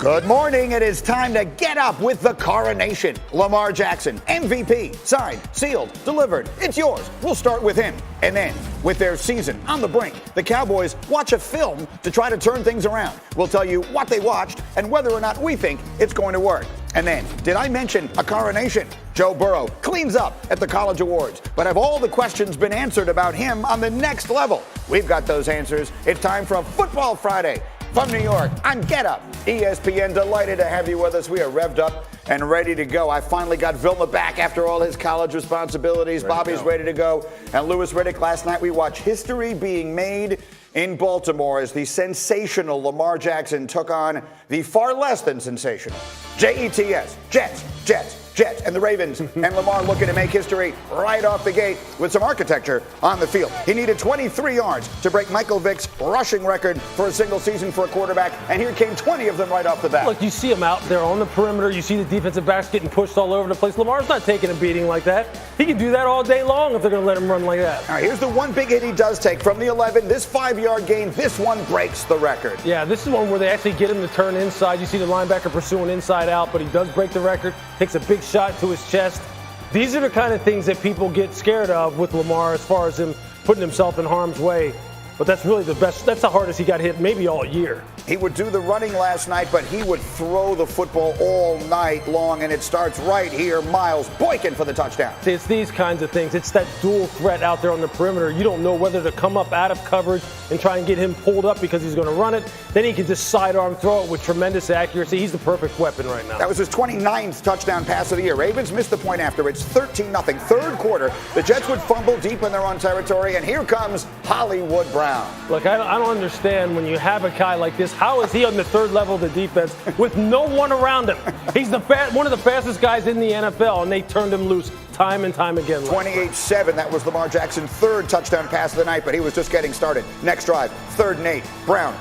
Good morning. It is time to get up with the coronation. Lamar Jackson, MVP, signed, sealed, delivered. It's yours. We'll start with him. And then, with their season on the brink, the Cowboys watch a film to try to turn things around. We'll tell you what they watched and whether or not we think it's going to work. And then, did I mention a coronation? Joe Burrow cleans up at the College Awards. But have all the questions been answered about him on the next level? We've got those answers. It's time for a Football Friday. From New York, I'm Get Up, ESPN. Delighted to have you with us. We are revved up and ready to go. I finally got Vilma back after all his college responsibilities. Bobby's ready to go. And Louis Riddick, last night we watched history being made in Baltimore as the sensational Lamar Jackson took on the far less than sensational Jets, Jets, and the Ravens. And Lamar looking to make history right off the gate with some architecture on the field. He needed 23 yards to break Michael Vick's rushing record for a single season for a quarterback, and here came 20 of them right off the bat. Look, you see him out there on the perimeter. You see the defensive backs getting pushed all over the place. Lamar's not taking a beating like that. He can do that all day long if they're going to let him run like that. All right, here's the one big hit he does take from the 11. This 5-yard gain, this one breaks the record. Yeah, this is one where they actually get him to turn inside. You see the linebacker pursuing inside out, but he does break the record, takes a big shot to his chest. These are the kind of things that people get scared of with Lamar as far as him putting himself in harm's way. But that's really the best. That's the hardest he got hit maybe all year. He would do the running last night, but he would throw the football all night long, and it starts right here. Miles Boykin for the touchdown. See, it's these kinds of things. It's that dual threat out there on the perimeter. You don't know whether to come up out of coverage and try and get him pulled up because he's going to run it. Then he can just sidearm throw it with tremendous accuracy. He's the perfect weapon right now. That was his 29th touchdown pass of the year. Ravens missed the point after. It's 13-0. Third quarter, the Jets would fumble deep in their own territory, and here comes Hollywood Brown. Look, I don't understand when you have a guy like this. How is he on the third level of the defense with no one around him? He's one of the fastest guys in the NFL, and they turned him loose time and time again. 28-7. That was Lamar Jackson's third touchdown pass of the night, but he was just getting started. Next drive, 3rd and 8. Brown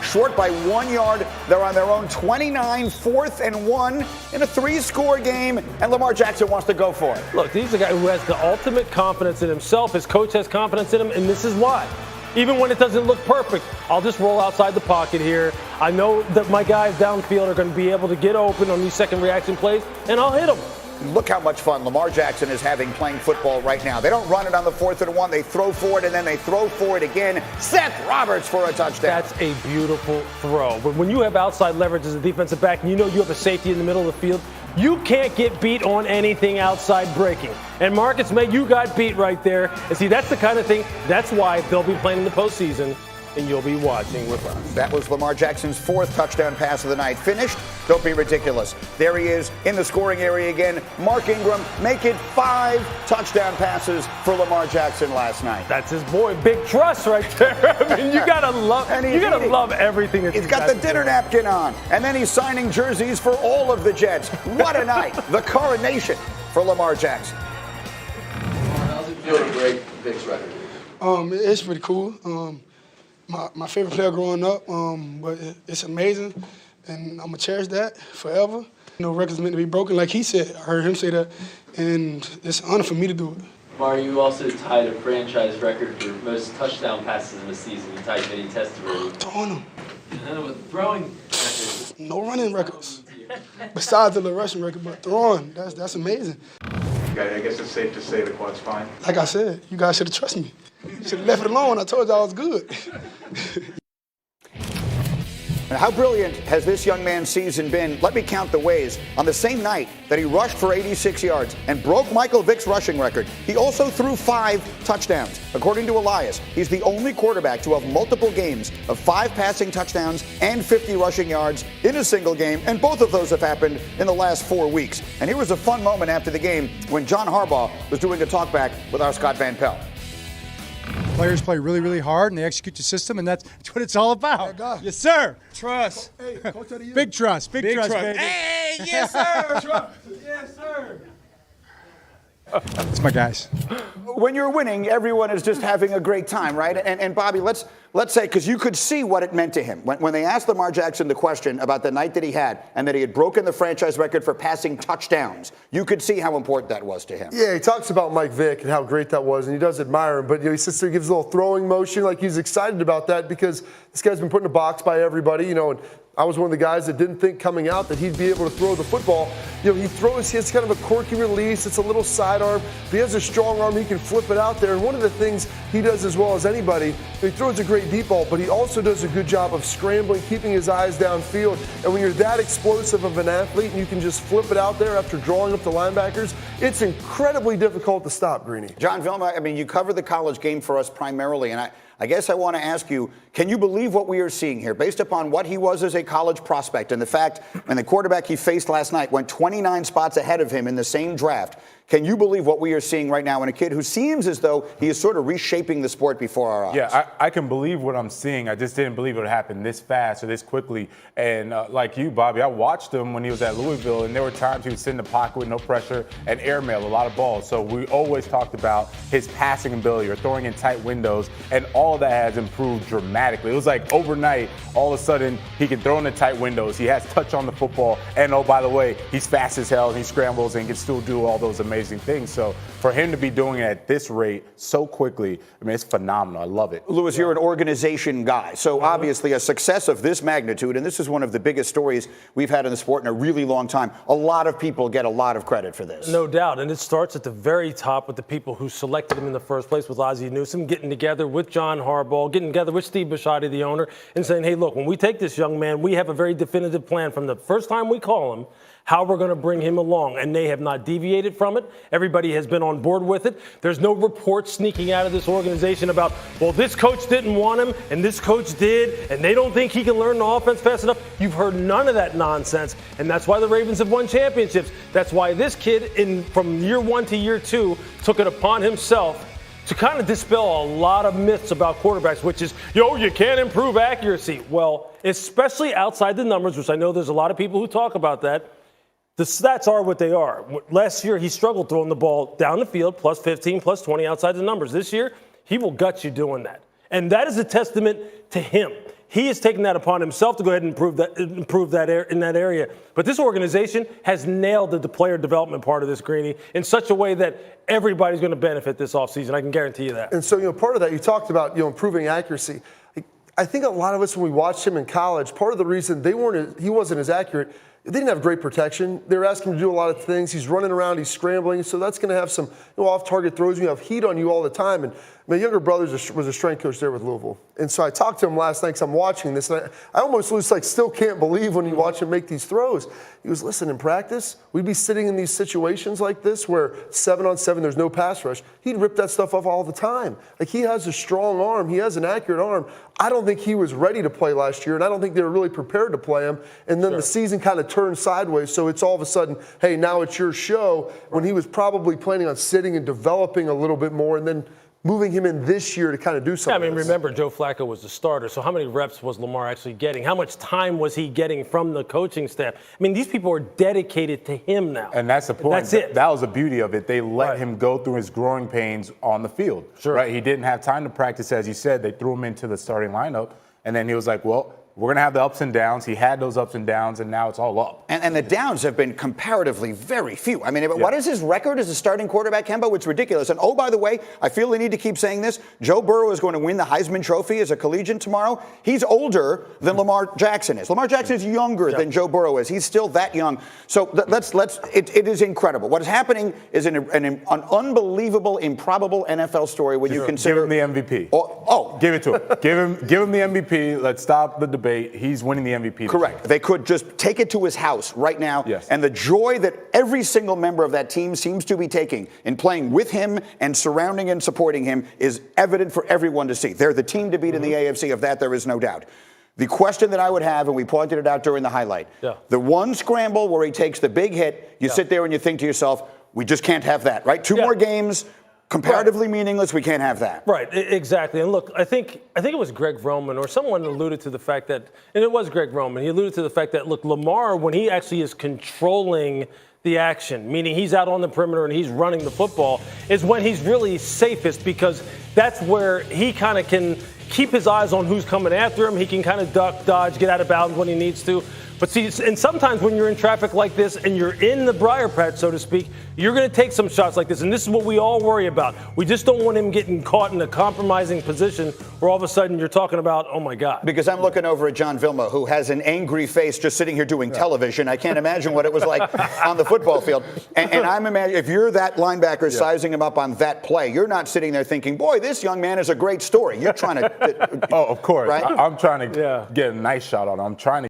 short by 1 yard. They're on their own 29, 4th and 1 in a 3-score game, and Lamar Jackson wants to go for it. Look, he's a guy who has the ultimate confidence in himself. His coach has confidence in him, and this is why. Even when it doesn't look perfect, I'll just roll outside the pocket here. I know that my guys downfield are going to be able to get open on these second reaction plays, and I'll hit them. Look how much fun Lamar Jackson is having playing football right now. They don't run it on the 4th and 1. They throw for it, and then they throw for it again. Seth Roberts for a touchdown. That's a beautiful throw. But when you have outside leverage as a defensive back, and you know you have a safety in the middle of the field, you can't get beat on anything outside breaking. And Marcus May, you got beat right there. And see, that's the kind of thing, that's why they'll be playing in the postseason, and you'll be watching with us. That was Lamar Jackson's 4th touchdown pass of the night. Finished? Don't be ridiculous. There he is in the scoring area again. Mark Ingram make it 5 touchdown passes for Lamar Jackson last night. That's his boy, Big Trust right there. I mean, you gotta love everything that he's got the dinner napkin on, and then he's signing jerseys for all of the Jets. What a night! The coronation for Lamar Jackson. How's it feel to break Vick's record? It's pretty cool. My favorite player growing up, but it's amazing, and I'm going to cherish that forever. Records meant to be broken, like he said. I heard him say that, and it's an honor for me to do it. Mar, you also tied a franchise record for most touchdown passes in a season. You tied Vinny Testaverde. Throwing them. With throwing records. No running records. Besides the rushing record, but throwing, that's amazing. I guess it's safe to say the quad's fine. Like I said, you guys should have trusted me. Should have left it alone. I told you I was good. How brilliant has this young man's season been? Let me count the ways. On the same night that he rushed for 86 yards and broke Michael Vick's rushing record, he also threw 5 touchdowns. According to Elias, he's the only quarterback to have multiple games of 5 passing touchdowns and 50 rushing yards in a single game, and both of those have happened in the last 4 weeks. And here was a fun moment after the game when John Harbaugh was doing a talkback with our Scott Van Pelt. Players play really, really hard, and they execute the system, and that's what it's all about. Yes, sir. Trust. Hey, Coach of the Year. Big trust, baby. Hey, yes, sir. Yes, sir. It's my guys. When you're winning, everyone is just having a great time, right? And Bobby, let's say, because you could see what it meant to him. When they asked Lamar Jackson the question about the night that he had and that he had broken the franchise record for passing touchdowns, you could see how important that was to him. Yeah, he talks about Mike Vick and how great that was, and he does admire him. But he sits there, gives a little throwing motion, like he's excited about that because this guy's been put in a box by everybody, and I was one of the guys that didn't think coming out that he'd be able to throw the football. He has kind of a quirky release. It's a little sidearm. But he has a strong arm. He can flip it out there. And one of the things he does as well as anybody, he throws a great deep ball, but he also does a good job of scrambling, keeping his eyes downfield. And when you're that explosive of an athlete and you can just flip it out there after drawing up the linebackers, it's incredibly difficult to stop, Greeny. John Vilma, I mean, you cover the college game for us primarily, and I guess I want to ask you, can you believe what we are seeing here based upon what he was as a college prospect and the fact and the quarterback he faced last night went 29 spots ahead of him in the same draft? Can you believe what we are seeing right now in a kid who seems as though he is sort of reshaping the sport before our eyes? Yeah, I can believe what I'm seeing. I just didn't believe it would happen this fast or this quickly. And like you, Bobby, I watched him when he was at Louisville, and there were times he would sit in the pocket with no pressure and airmail a lot of balls. So we always talked about his passing ability or throwing in tight windows, and all of that has improved dramatically. It was like overnight, all of a sudden, he can throw in the tight windows. He has touch on the football. And oh, by the way, he's fast as hell, and he scrambles and can still do all those amazing things. So for him to be doing it at this rate so quickly, I mean, it's phenomenal. I love it. Louis, you're an organization guy. So obviously a success of this magnitude, and this is one of the biggest stories we've had in the sport in a really long time. A lot of people get a lot of credit for this. No doubt. And it starts at the very top with the people who selected him in the first place, with Ozzie Newsome, getting together with John Harbaugh, getting together with Steve Bisciotti, the owner, and saying, hey, look, when we take this young man, we have a very definitive plan from the first time we call him, how we're going to bring him along. And they have not deviated from it. Everybody has been on board with it. There's no reports sneaking out of this organization about, well, this coach didn't want him and this coach did, and they don't think he can learn the offense fast enough. You've heard none of that nonsense. And that's why the Ravens have won championships. That's why this kid, from year 1 to year 2, took it upon himself to kind of dispel a lot of myths about quarterbacks, which is, you can't improve accuracy. Well, especially outside the numbers, which I know there's a lot of people who talk about that. The stats are what they are. Last year, he struggled throwing the ball down the field, plus 15, plus 20 outside the numbers. This year, he will gut you doing that. And that is a testament to him. He has taken that upon himself to go ahead and improve that in that area. But this organization has nailed the player development part of this, Greeny, in such a way that everybody's going to benefit this offseason. I can guarantee you that. And so, part of that, you talked about, improving accuracy. I think a lot of us, when we watched him in college, part of the reason he wasn't as accurate, they didn't have great protection. They were asking him to do a lot of things. He's running around, he's scrambling, so that's going to have some off-target throws. You have heat on you all the time. And my younger brother was a strength coach there with Louisville. And so I talked to him last night because I'm watching this, and I almost still can't believe when you watch him make these throws. He was, listen, in practice, we'd be sitting in these situations like this where 7-on-7, there's no pass rush. He'd rip that stuff off all the time. Like, he has a strong arm. He has an accurate arm. I don't think he was ready to play last year, and I don't think they were really prepared to play him. And then the season kind of turned sideways, so it's all of a sudden, hey, now it's your show, when he was probably planning on sitting and developing a little bit more, and then moving him in this year to kind of do something. Yeah, I mean, remember, Joe Flacco was the starter, so how many reps was Lamar actually getting? How much time was he getting from the coaching staff? I mean, these people are dedicated to him now. And that's the point. That's it. That was the beauty of it. They let him go through his growing pains on the field. Sure. Right? He didn't have time to practice, as you said. They threw him into the starting lineup, and then he was like, well, we're going to have the ups and downs. He had those ups and downs, and now it's all up. And the downs have been comparatively very few. I mean, what is his record as a starting quarterback, Kemba? It's ridiculous. And, oh, by the way, I feel the need to keep saying this. Joe Burrow is going to win the Heisman Trophy as a collegiate tomorrow. He's older than Lamar Jackson is. Lamar Jackson is younger than Joe Burrow is. He's still that young. So it is incredible. What is happening is an unbelievable, improbable NFL story when you consider. Give him the MVP. Give it to him. Give him the MVP. Let's stop the debate. He's winning the MVP. Correct. They could just take it to his house right now. Yes. And the joy that every single member of that team seems to be taking in playing with him and surrounding and supporting him is evident for everyone to see. They're the team to beat in the AFC. Of that, there is no doubt. The question that I would have, and we pointed it out during the highlight, the one scramble where he takes the big hit, you sit there and you think to yourself, we just can't have that, right? Two more games. Comparatively meaningless, we can't have that. Right, exactly. And look, I think it was Greg Roman or someone alluded to the fact that, and it was Greg Roman, he alluded to the fact that, look, Lamar, when he actually is controlling the action, meaning he's out on the perimeter and he's running the football, is when he's really safest, because that's where he kind of can keep his eyes on who's coming after him. He can kind of duck, dodge, get out of bounds when he needs to. But see, and sometimes when you're in traffic like this and you're in the briar patch, so to speak, you're going to take some shots like this. And this is what we all worry about. We just don't want him getting caught in a compromising position where all of a sudden you're talking about, oh, my God. Because I'm looking over at John Vilma, who has an angry face just sitting here doing television. I can't imagine what it was like on the football field. And I'm imagining, if you're that linebacker sizing him up on that play, you're not sitting there thinking, boy, this young man is a great story. You're trying to. Oh, of course. Right? I'm trying to get a nice shot on him. I'm trying to